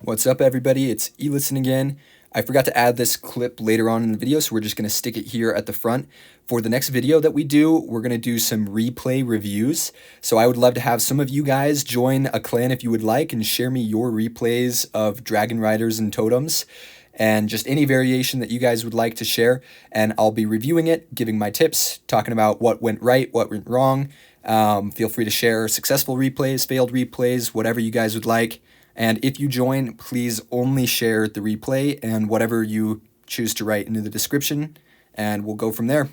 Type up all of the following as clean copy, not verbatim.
What's up, everybody? It's Elison again. I forgot to add this clip later on in the video, so we're just going to stick it here at the front. For the next video that we do, we're going to do some replay reviews. So I would love to have some of you guys join a clan if you would like and share me your replays of Dragon Riders and Totems and just any variation that you guys would like to share. And I'll be reviewing it, giving my tips, talking about what went right, what went wrong. Feel free to share successful replays, failed replays, whatever you guys would like. And if you join, please only share the replay and whatever you choose to write into the description, and we'll go from there.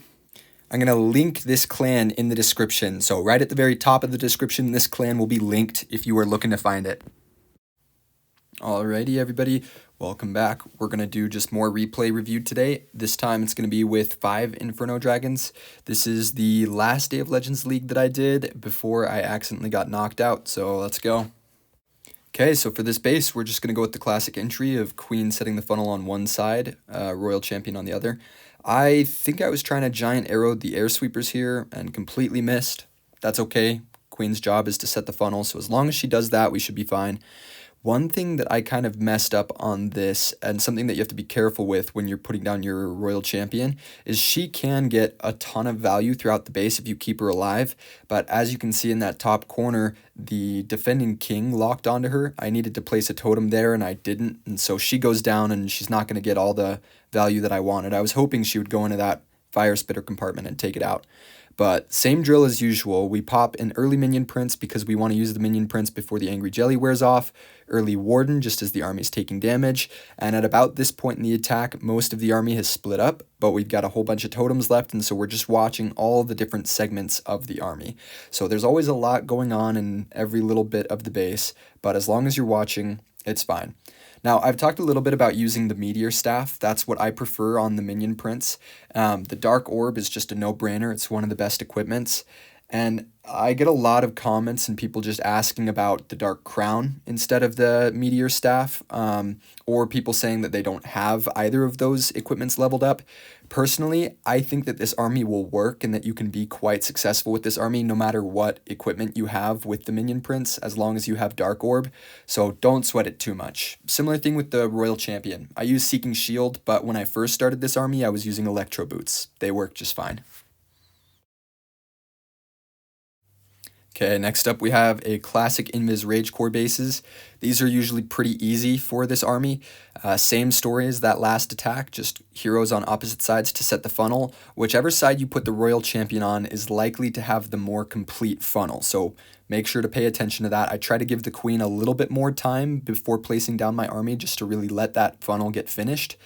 I'm going to link this clan in the description. So right at the very top of the description, this clan will be linked if you are looking to find it. Alrighty, everybody, welcome back. We're going to do just more replay review today. This time it's going to be with 5 Inferno Dragons. This is the last Day of Legends League that I did before I accidentally got knocked out, so let's go. Okay, so for this base, we're just going to go with the classic entry of Queen setting the funnel on one side, Royal Champion on the other. I think I was trying to giant arrow the air sweepers here and completely missed. That's okay. Queen's job is to set the funnel, so as long as she does that, we should be fine. One thing that I kind of messed up on this, and something that you have to be careful with when you're putting down your Royal Champion, is she can get a ton of value throughout the base if you keep her alive, but as you can see in that top corner, the defending king locked onto her. I needed to place a totem there, and I didn't, and so she goes down, and she's not going to get all the value that I wanted. I was hoping she would go into that fire spitter compartment and take it out. But same drill as usual. We pop an early minion prince because we want to use the minion prince before the angry jelly wears off. Early warden just as the army is taking damage. And at about this point in the attack, most of the army has split up, but we've got a whole bunch of totems left, and so we're just watching all the different segments of the army. So there's always a lot going on in every little bit of the base, but as long as you're watching, it's fine. Now, I've talked a little bit about using the meteor staff. That's what I prefer on the minion prince. The dark orb is just a no-brainer. It's one of the best equipments. And I get a lot of comments and people just asking about the dark crown instead of the meteor staff, or people saying that they don't have either of those equipments leveled up. Personally, I think that this army will work and that you can be quite successful with this army no matter what equipment you have with the minion prince, as long as you have dark orb, so don't sweat it too much. Similar thing with the royal champion. I use seeking shield, but when I first started this army, I was using electro boots. They work just fine. Okay, next up we have a classic Invis Rage Core bases. These are usually pretty easy for this army. Same story as that last attack, just heroes on opposite sides to set the funnel. Whichever side you put the Royal Champion on is likely to have the more complete funnel, so make sure to pay attention to that. I try to give the Queen a little bit more time before placing down my army just to really let that funnel get finished.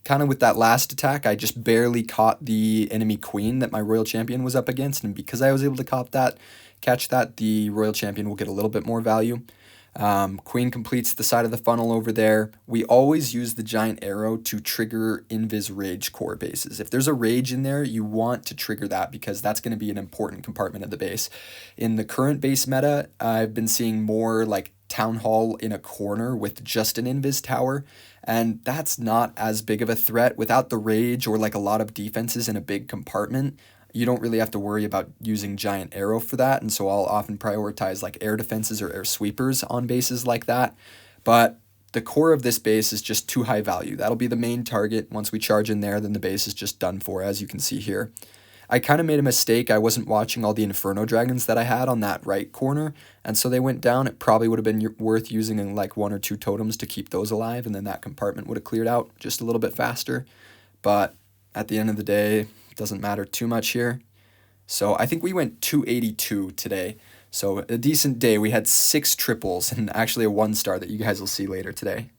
Kind of with that last attack, I just barely caught the enemy queen that my Royal Champion was up against, and because I was able to catch that, the Royal Champion will get a little bit more value. Queen completes the side of the funnel over there. We always use the giant arrow to trigger Invis Rage Core bases. If there's a rage in there, you want to trigger that because that's going to be an important compartment of the base. In the current base meta, I've been seeing more like Town Hall in a corner with just an Invis tower, and that's not as big of a threat. Without the rage or like a lot of defenses in a big compartment, you don't really have to worry about using giant arrow for that, and so I'll often prioritize like air defenses or air sweepers on bases like that. But the core of this base is just too high value. That'll be the main target. Once we charge in there, then the base is just done for, as you can see here. I kind of made a mistake. I wasn't watching all the Inferno Dragons that I had on that right corner, and so they went down. It probably would have been worth using like 1 or 2 totems to keep those alive, and then that compartment would have cleared out just a little bit faster. But at the end of the day, it doesn't matter too much here. So I think we went 282 today. So a decent day. We had 6 triples and actually a 1-star that you guys will see later today.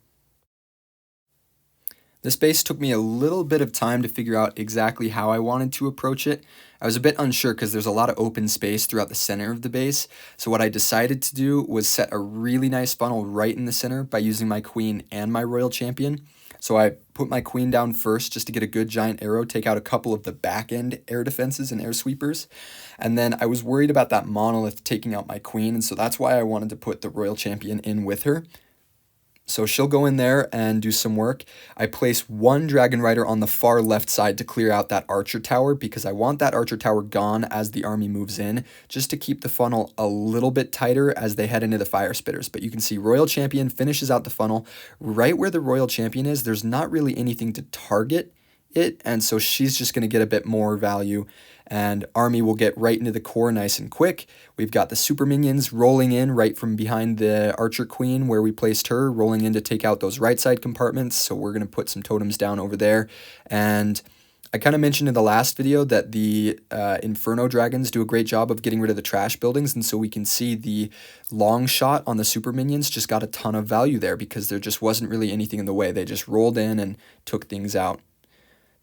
This base took me a little bit of time to figure out exactly how I wanted to approach it. I was a bit unsure because there's a lot of open space throughout the center of the base, so what I decided to do was set a really nice funnel right in the center by using my queen and my royal champion. So I put my queen down first just to get a good giant arrow, take out a couple of the back end air defenses and air sweepers, and then I was worried about that monolith taking out my queen, and so that's why I wanted to put the royal champion in with her. So she'll go in there and do some work. I place one Dragon Rider on the far left side to clear out that Archer Tower because I want that Archer Tower gone as the army moves in, just to keep the funnel a little bit tighter as they head into the Fire Spitters. But you can see Royal Champion finishes out the funnel. Right where the Royal Champion is, there's not really anything to target it, and so she's just going to get a bit more value, and army will get right into the core nice and quick. We've got the super minions rolling in right from behind the Archer Queen where we placed her, rolling in to take out those right side compartments, so we're going to put some totems down over there. And I kind of mentioned in the last video that the Inferno Dragons do a great job of getting rid of the trash buildings, and so we can see the long shot on the super minions just got a ton of value there because there just wasn't really anything in the way. They just rolled in and took things out.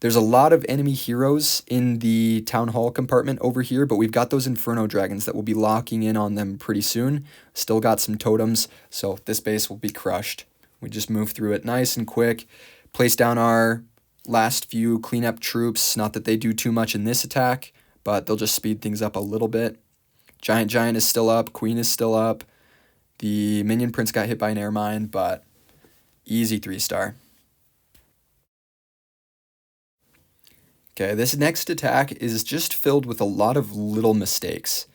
There's a lot of enemy heroes in the Town Hall compartment over here, but we've got those Inferno Dragons that will be locking in on them pretty soon. Still got some totems, so this base will be crushed. We just move through it nice and quick, place down our last few cleanup troops. Not that they do too much in this attack, but they'll just speed things up a little bit. Giant is still up, Queen is still up. The Minion Prince got hit by an air mine, but easy 3-star. Okay, this next attack is just filled with a lot of little mistakes.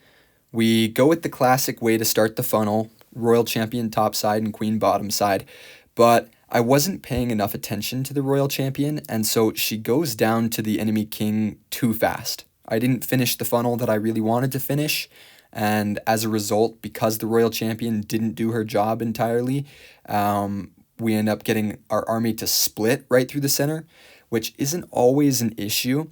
We go with the classic way to start the funnel, Royal Champion top side and Queen bottom side, but I wasn't paying enough attention to the Royal Champion, and so she goes down to the enemy king too fast. I didn't finish the funnel that I really wanted to finish, and as a result, because the Royal Champion didn't do her job entirely, we end up getting our army to split right through the center, which isn't always an issue,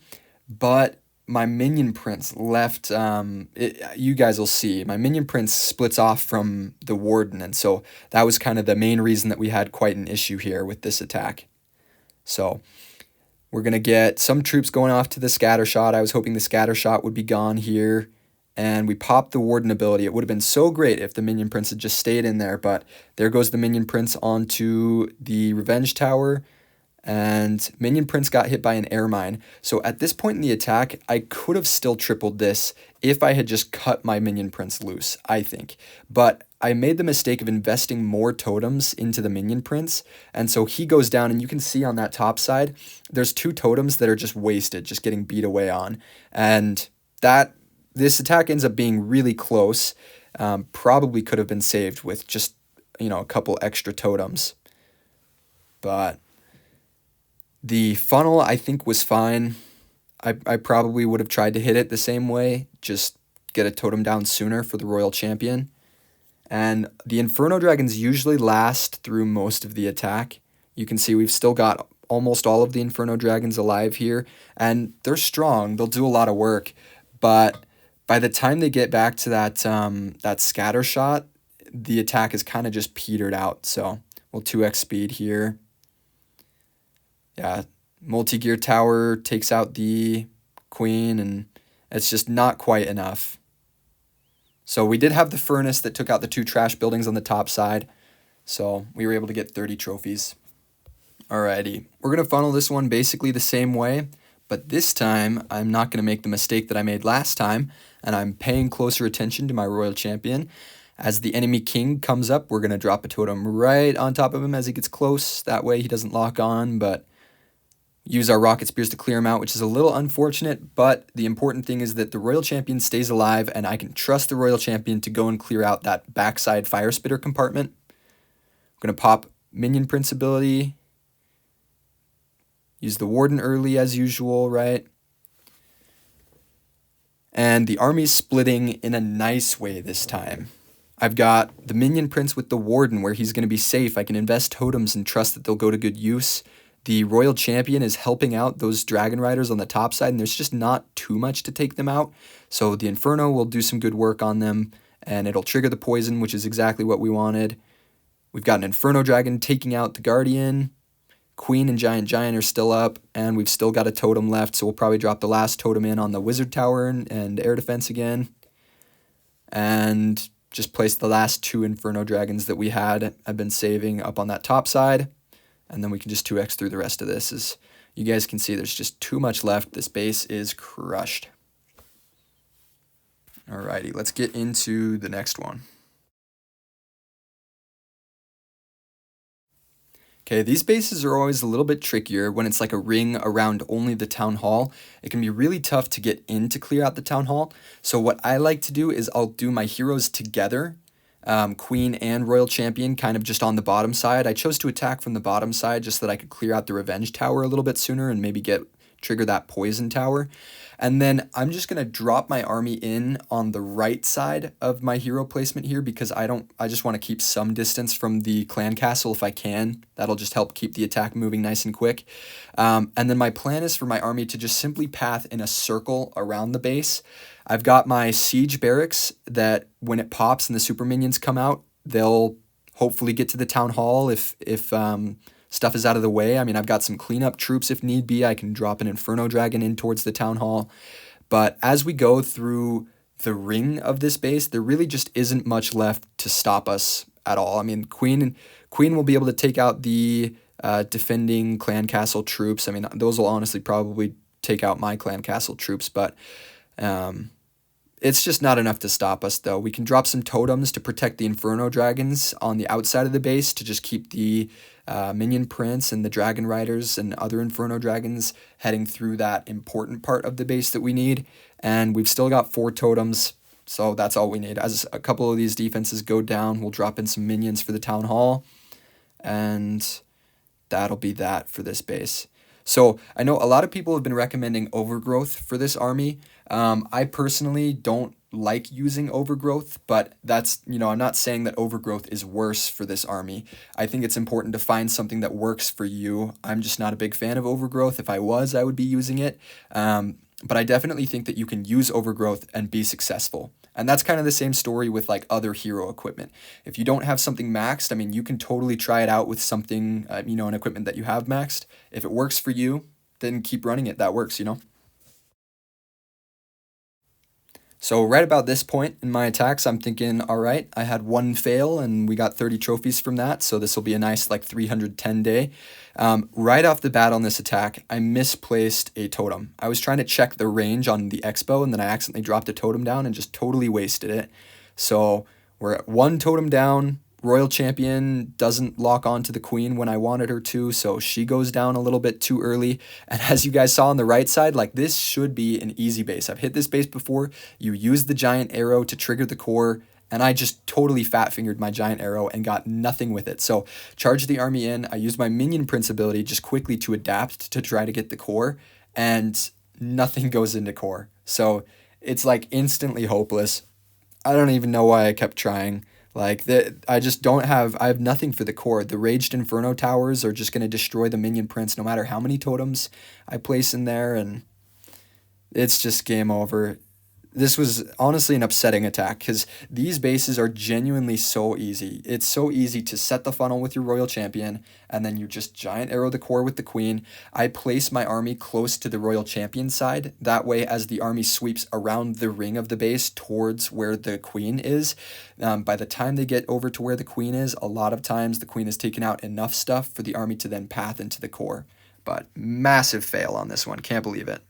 but my Minion Prince left, you guys will see, my Minion Prince splits off from the Warden, and so that was kind of the main reason that we had quite an issue here with this attack. So we're going to get some troops going off to the scatter shot. I was hoping the scatter shot would be gone here, and we popped the Warden ability. It would have been so great if the Minion Prince had just stayed in there, but there goes the Minion Prince onto the Revenge Tower, and Minion Prince got hit by an air mine. So at this point in the attack, I could have still tripled this if I had just cut my Minion Prince loose, I think. But I made the mistake of investing more totems into the Minion Prince, and so he goes down, and you can see on that top side, there's 2 totems that are just wasted, just getting beat away on. And this attack ends up being really close. Probably could have been saved with just, a couple extra totems. But the funnel, I think, was fine. I probably would have tried to hit it the same way, just get a totem down sooner for the Royal Champion. And the Inferno Dragons usually last through most of the attack. You can see we've still got almost all of the Inferno Dragons alive here, and they're strong. They'll do a lot of work, but by the time they get back to that scatter shot, the attack is kind of just petered out. So we'll 2x speed here. Yeah, multi-gear tower takes out the Queen, and it's just not quite enough. So we did have the furnace that took out the 2 trash buildings on the top side, so we were able to get 30 trophies. Alrighty, we're going to funnel this one basically the same way, but this time I'm not going to make the mistake that I made last time, and I'm paying closer attention to my Royal Champion. As the enemy king comes up, we're going to drop a totem right on top of him as he gets close. That way he doesn't lock on, but use our rocket spears to clear him out, which is a little unfortunate, but the important thing is that the Royal Champion stays alive, and I can trust the Royal Champion to go and clear out that backside Fire Spitter compartment. I'm going to pop Minion Prince ability, use the Warden early as usual, right? And the army's splitting in a nice way this time. I've got the Minion Prince with the Warden where he's going to be safe. I can invest totems and trust that they'll go to good use. The Royal Champion is helping out those Dragon Riders on the top side, and there's just not too much to take them out. So the Inferno will do some good work on them, and it'll trigger the poison, which is exactly what we wanted. We've got an Inferno Dragon taking out the Guardian. Queen and Giant are still up, and we've still got a totem left, so we'll probably drop the last totem in on the Wizard Tower and Air Defense again. And just place the last 2 Inferno Dragons that we had. I've been saving up on that top side. And then we can just 2x through the rest of this. As you guys can see, there's just too much left. This base is crushed. Alrighty, let's get into the next one. Okay, these bases are always a little bit trickier when it's like a ring around only the town hall. It can be really tough to get in to clear out the town hall. So what I like to do is I'll do my heroes together, Queen and Royal Champion, kind of just on the bottom side. I chose to attack from the bottom side just so that I could clear out the Revenge Tower a little bit sooner and maybe trigger that Poison Tower. And then I'm just going to drop my army in on the right side of my hero placement here because I just want to keep some distance from the clan castle if I can. That'll just help keep the attack moving nice and quick. And then my plan is for my army to just simply path in a circle around the base. I've got my Siege Barracks that when it pops and the super minions come out, they'll hopefully get to the town hall if stuff is out of the way. I mean, I've got some cleanup troops if need be. I can drop an Inferno Dragon in towards the town hall. But as we go through the ring of this base, there really just isn't much left to stop us at all. I mean, Queen will be able to take out the defending clan castle troops. I mean, those will honestly probably take out my clan castle troops, but it's just not enough to stop us, though. We can drop some totems to protect the Inferno Dragons on the outside of the base to just keep the Minion Prince and the Dragon Riders and other Inferno Dragons heading through that important part of the base that we need. And we've still got 4 totems, so that's all we need. As a couple of these defenses go down, we'll drop in some minions for the Town Hall, and that'll be that for this base. So I know a lot of people have been recommending Overgrowth for this army. I personally don't like using Overgrowth, but that's, I'm not saying that Overgrowth is worse for this army. I think it's important to find something that works for you. I'm just not a big fan of Overgrowth. If I was, I would be using it. But I definitely think that you can use Overgrowth and be successful. And that's kind of the same story with like other hero equipment. If you don't have something maxed, I mean, you can totally try it out with something, an equipment that you have maxed. If it works for you, then keep running it. That works. So right about this point in my attacks, I'm thinking, all right, I had 1 fail and we got 30 trophies from that. So this will be a nice like 310 day. Right off the bat on this attack, I misplaced a totem. I was trying to check the range on the Expo and then I accidentally dropped a totem down and just totally wasted it. So we're at 1 totem down. Royal Champion doesn't lock on to the Queen when I wanted her to, so she goes down a little bit too early. And as you guys saw on the right side, like this should be an easy base. I've hit this base before. You use the giant arrow to trigger the core, and I just totally fat-fingered my giant arrow and got nothing with it. So charge the army in. I used my Minion Prince ability just quickly to adapt to try to get the core, and nothing goes into core. So it's like instantly hopeless. I don't even know why I kept trying. Like, I have nothing for the core. The Raged Inferno Towers are just going to destroy the Minion Prince no matter how many totems I place in there, and it's just game over. This was honestly an upsetting attack because these bases are genuinely so easy. It's so easy to set the funnel with your Royal Champion, and then you just giant arrow the core with the Queen. I place my army close to the Royal Champion side. That way, as the army sweeps around the ring of the base towards where the Queen is, by the time they get over to where the Queen is, a lot of times the Queen has taken out enough stuff for the army to then path into the core. But massive fail on this one. Can't believe it.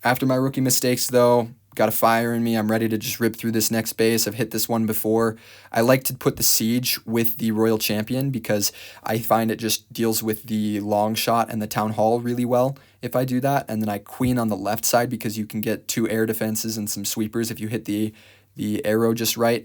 After my rookie mistakes, though, got a fire in me. I'm ready to just rip through this next base. I've hit this one before. I like to put the Siege with the Royal Champion because I find it just deals with the long shot and the Town Hall really well if I do that. And then I Queen on the left side because you can get 2 air defenses and some sweepers if you hit the arrow just right.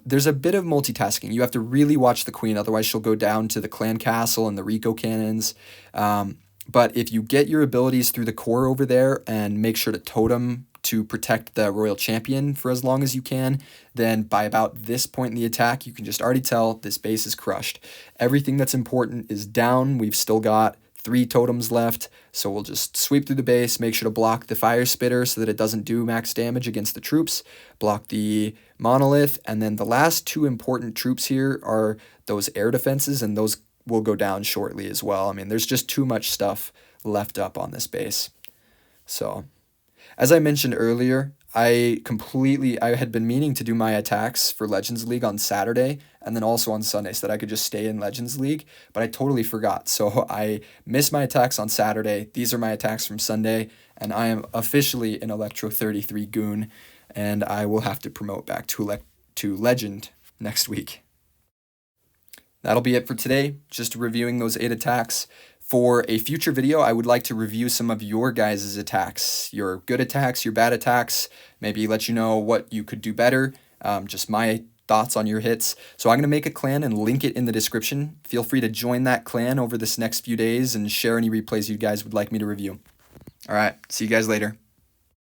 There's a bit of multitasking. You have to really watch the Queen, otherwise she'll go down to the Clan Castle and the Rico Cannons. But if you get your abilities through the core over there and make sure to totem to protect the Royal Champion for as long as you can, then by about this point in the attack, you can just already tell this base is crushed. Everything that's important is down. We've still got 3 totems left, so we'll just sweep through the base, make sure to block the Fire Spitter so that it doesn't do max damage against the troops, block the Monolith, and then the last 2 important troops here are those air defenses, and those will go down shortly as well. I mean, there's just too much stuff left up on this base. So, as I mentioned earlier, I had been meaning to do my attacks for Legends League on Saturday and then also on Sunday so that I could just stay in Legends League, but I totally forgot. So I missed my attacks on Saturday. These are my attacks from Sunday, and I am officially an Electro 33 goon, and I will have to promote back to Legend next week. that'll be it for today, just reviewing those 8 attacks. For a future video, I would like to review some of your guys' attacks, your good attacks, your bad attacks, maybe let you know what you could do better, just my thoughts on your hits. So I'm going to make a clan and link it in the description. Feel free to join that clan over this next few days and share any replays you guys would like me to review. All right, see you guys later.